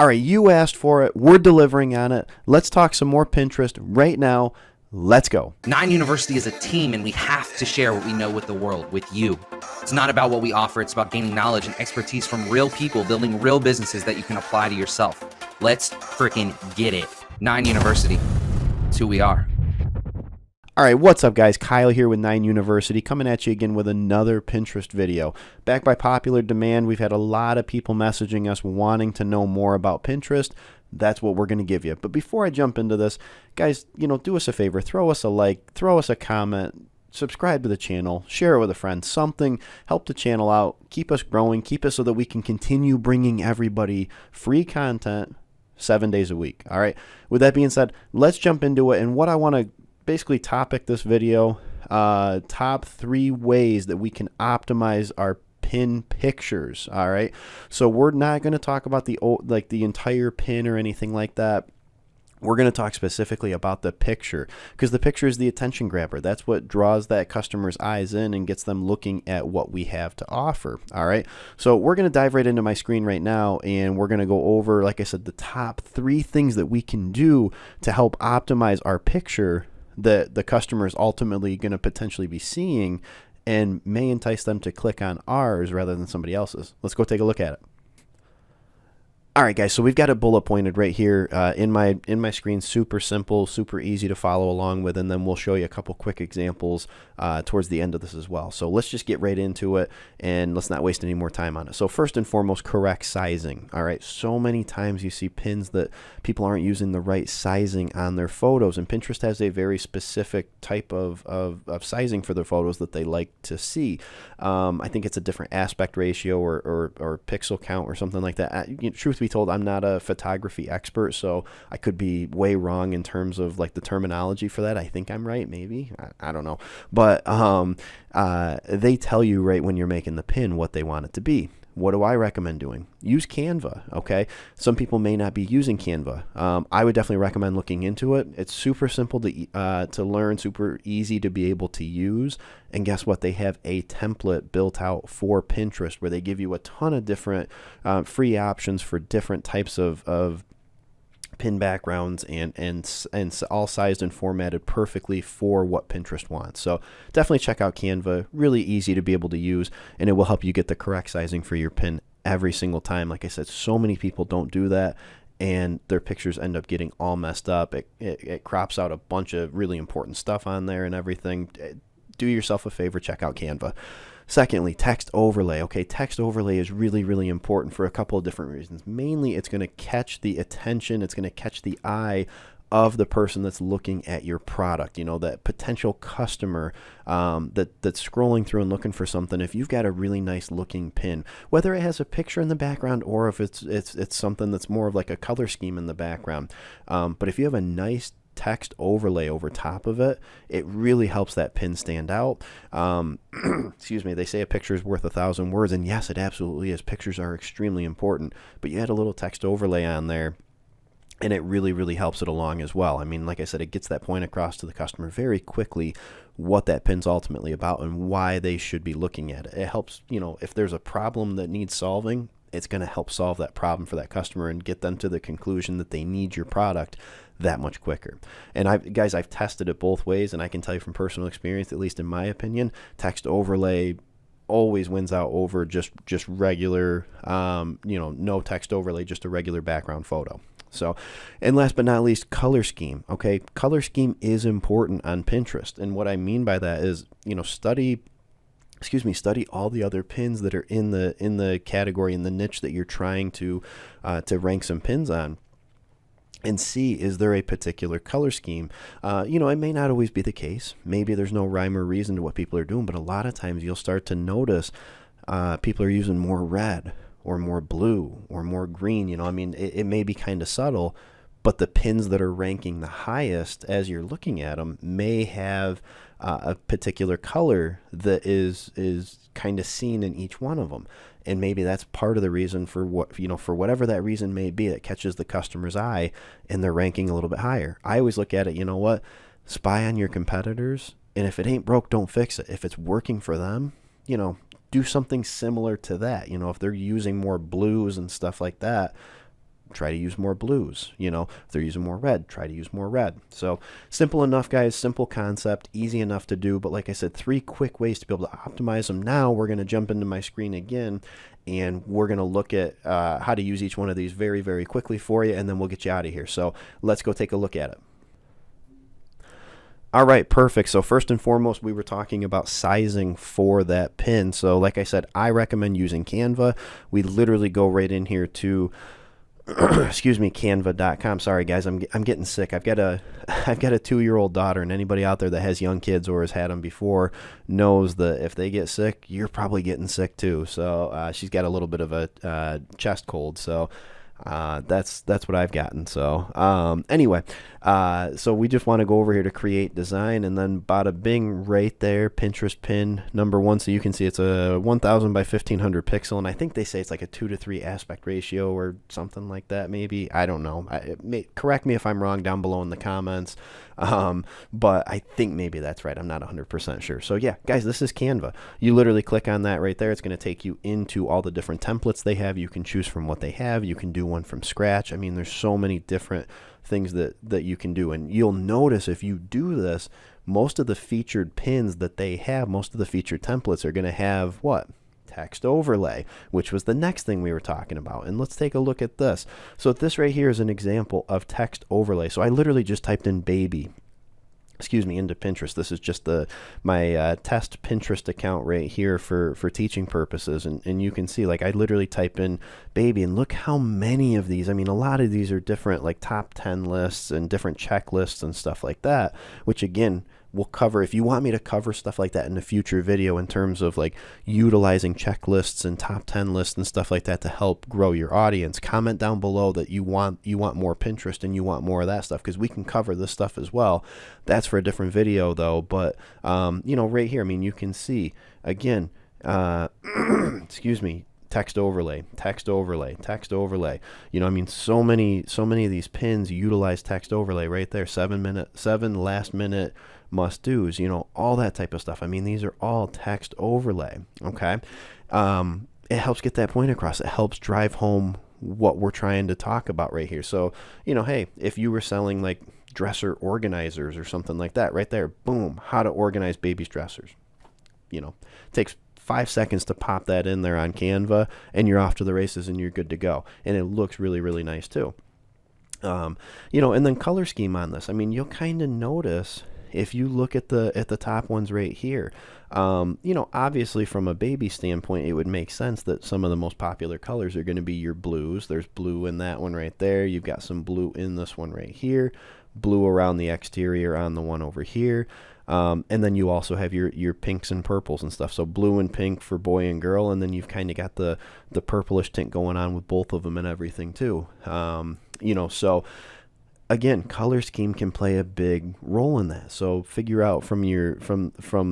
All right, you asked for it. We're delivering on it. Let's talk some more Pinterest right now. Let's go. 9 University is a team, and we have to share what we know with the world, with you. It's not about what we offer. It's about gaining knowledge and expertise from real people, building real businesses that you can apply to yourself. Let's freaking get it. 9 University. It's who we are. All right, what's up, guys? Kyle here with 9 University, coming at you again with another Pinterest video. Back by popular demand, we've had a lot of people messaging us wanting to know more about Pinterest. That's what we're going to give you. But before I jump into this, guys, do us a favor. Throw us a like, throw us a comment, subscribe to the channel, share it with a friend, something. Help the channel out, keep us growing, keep us so that we can continue bringing everybody free content 7 days a week. All right, with that being said, let's jump into it. And what I want to basically topic this video, top 3 ways that we can optimize our pin pictures. All right, so we're not going to talk about the entire pin or anything like that. We're going to talk specifically about the picture, because the picture is the attention grabber. That's what draws that customer's eyes in and gets them looking at what we have to offer. All right, so we're going to dive right into my screen right now, and we're going to go over, like I said, the top 3 things that we can do to help optimize our picture that the customer is ultimately going to potentially be seeing and may entice them to click on ours rather than somebody else's. Let's go take a look at it. All right, guys, so we've got it bullet pointed right here in my screen. Super simple, super easy to follow along with, and then we'll show you a couple quick examples towards the end of this as well. So let's just get right into it, and let's not waste any more time on it. So first and foremost, correct sizing. All right, so many times you see pins that people aren't using the right sizing on their photos, and Pinterest has a very specific type of sizing for their photos that they like to see. I think it's a different aspect ratio or pixel count or something like that. Truth be told, I'm not a photography expert, so I could be way wrong in terms of like the terminology for that. I think I'm right, maybe. I don't know. But they tell you right when you're making the pin what they want it to be. What do I recommend doing? Use Canva, okay? Some people may not be using Canva. I would definitely recommend looking into it. It's super simple to learn, super easy to be able to use. And guess what? They have a template built out for Pinterest where they give you a ton of different free options for different types of pin backgrounds and all sized and formatted perfectly for what Pinterest wants. So definitely check out Canva. Really easy to be able to use, and it will help you get the correct sizing for your pin every single time. Like I said, so many people don't do that, and their pictures end up getting all messed up. It crops out a bunch of really important stuff on there and everything. Do yourself a favor, check out Canva. Secondly, text overlay. Okay, text overlay is really, really important for a couple of different reasons. Mainly, it's going to catch the attention, it's going to catch the eye of the person that's looking at your product. That potential customer that's scrolling through and looking for something. If you've got a really nice looking pin, whether it has a picture in the background or if it's something that's more of like a color scheme in the background, but if you have a nice text overlay over top of it, it really helps that pin stand out. Excuse me, they say a picture is worth 1,000 words, and yes, it absolutely is. Pictures are extremely important, but you add a little text overlay on there, and it really, really helps it along as well. I mean, like I said, it gets that point across to the customer very quickly what that pin's ultimately about and why they should be looking at it. It helps, if there's a problem that needs solving, it's going to help solve that problem for that customer and get them to the conclusion that they need your product that much quicker. And I've tested it both ways, and I can tell you from personal experience, at least in my opinion, text overlay always wins out over just regular, no text overlay, just a regular background photo. So, and last but not least, color scheme. Okay, color scheme is important on Pinterest, and what I mean by that is, study all the other pins that are in the category, in the niche that you're trying to rank some pins on, and see, is there a particular color scheme? It may not always be the case. Maybe there's no rhyme or reason to what people are doing, but a lot of times you'll start to notice people are using more red or more blue or more green. It may be kind of subtle, but the pins that are ranking the highest as you're looking at them may have a particular color that is kind of seen in each one of them. And maybe that's part of the reason for for whatever that reason may be, that catches the customer's eye and they're ranking a little bit higher. I always look at it, spy on your competitors, and if it ain't broke, don't fix it. If it's working for them, do something similar to that. If they're using more blues and stuff like that, try to use more blues. You know, if they're using more red, try to use more red. So simple enough, guys, simple concept, easy enough to do. But like I said, 3 quick ways to be able to optimize them. Now we're going to jump into my screen again, and we're going to look at how to use each one of these very, very quickly for you, and then we'll get you out of here. So let's go take a look at it. All right, perfect. So first and foremost, we were talking about sizing for that pin. So like I said, I recommend using Canva. We literally go right in here to excuse me, canva.com. Sorry guys, I'm getting sick. I've got a 2-year-old daughter, and anybody out there that has young kids or has had them before knows that if they get sick, you're probably getting sick too. So she's got a little bit of a chest cold. So that's what I've gotten. So anyway, so we just want to go over here to create design, and then bada bing, right there, Pinterest pin number 1. So you can see it's a 1000 by 1500 pixel, and I think they say it's like a 2 to 3 aspect ratio or something like that. Maybe, I don't know. Correct me if I'm wrong down below in the comments. But I think maybe that's right. I'm not 100% sure. So yeah, guys, this is Canva. You literally click on that right there. It's going to take you into all the different templates they have. You can choose from what they have. You can do one from scratch. I mean, there's so many different things that you can do. And you'll notice if you do this, most of the featured pins that they have, most of the featured templates are going to have what? Text overlay, which was the next thing we were talking about. And let's take a look at this. So this right here is an example of text overlay. So I literally just typed in baby, into Pinterest. This is just my test Pinterest account right here for teaching purposes. And you can see, like, I literally type in baby, and look how many of these. I mean, a lot of these are different, like top 10 lists and different checklists and stuff like that, which again, we'll cover. If you want me to cover stuff like that in a future video in terms of like utilizing checklists and top 10 lists and stuff like that to help grow your audience, comment down below that you want more Pinterest and you want more of that stuff, because we can cover this stuff as well. That's for a different video though. But you know, right here, I mean, you can see again, excuse me, text overlay, text overlay, text overlay. You know, I mean, so many of these pins utilize text overlay right there. 7 last minute must do's, you know, all that type of stuff. I mean, these are all text overlay. Okay. It helps get that point across. It helps drive home what we're trying to talk about right here. So, you know, hey, if you were selling like dresser organizers or something like that, right there, boom, how to organize baby's dressers. You know, it takes 5 seconds to pop that in there on Canva, and you're off to the races and you're good to go. And it looks really, really nice too. You know, and then color scheme on this. I mean, you'll kind of notice if you look at the top ones right here, you know, obviously from a baby standpoint, it would make sense that some of the most popular colors are going to be your blues. There's blue in that one right there. You've got some blue in this one right here, blue around the exterior on the one over here. And then you also have your pinks and purples and stuff. So blue and pink for boy and girl, and then you've kind of got the purplish tint going on with both of them and everything too. You know, so again, color scheme can play a big role in that. So figure out from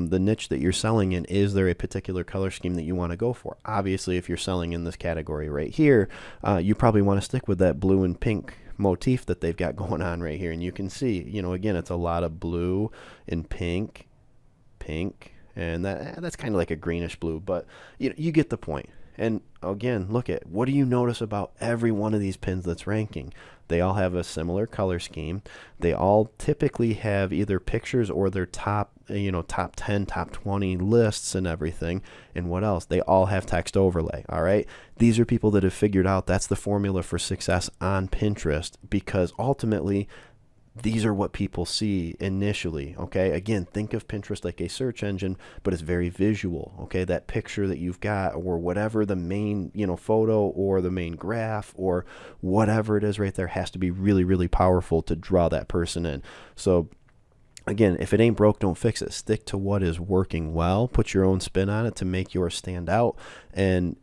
the niche that you're selling in, is there a particular color scheme that you want to go for? Obviously, if you're selling in this category right here, you probably want to stick with that blue and pink motif that they've got going on right here. And you can see, you know, again, it's a lot of blue and pink, and that's kind of like a greenish blue, but you get the point. And again, look at, what do you notice about every one of these pins that's ranking? They all have a similar color scheme. They all typically have either pictures or their top 10, top 20 lists and everything. And what else? They all have text overlay. All right. These are people that have figured out that's the formula for success on Pinterest, because ultimately these are what people see initially. Okay. Again, think of Pinterest like a search engine, but it's very visual. Okay. That picture that you've got, or whatever the main, photo or the main graph or whatever it is right there, has to be really, really powerful to draw that person in. So again, if it ain't broke, don't fix it. Stick to what is working well. Put your own spin on it to make yours stand out. And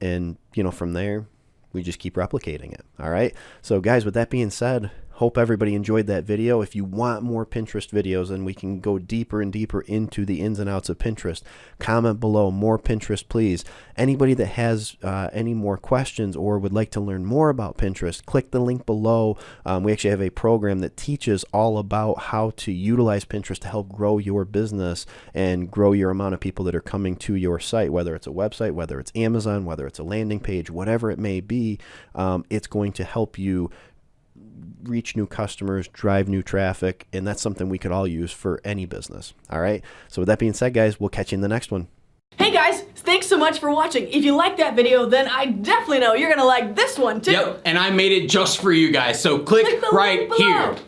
from there, we just keep replicating it. All right. So guys, with that being said, Hope everybody enjoyed that video. If you want more Pinterest videos and we can go deeper and deeper into the ins and outs of Pinterest, comment below, more Pinterest please. Anybody that has any more questions or would like to learn more about Pinterest, click the link below. We actually have a program that teaches all about how to utilize Pinterest to help grow your business and grow your amount of people that are coming to your site, whether it's a website, whether it's Amazon, whether it's a landing page, whatever it may be. It's going to help you reach new customers, drive new traffic, and that's something we could all use for any business. All right. So with that being said, guys, we'll catch you in the next one. Hey guys, thanks so much for watching. If you liked that video, then I definitely know you're gonna like this one too. Yep, and I made it just for you guys, so click Click the right link below. here.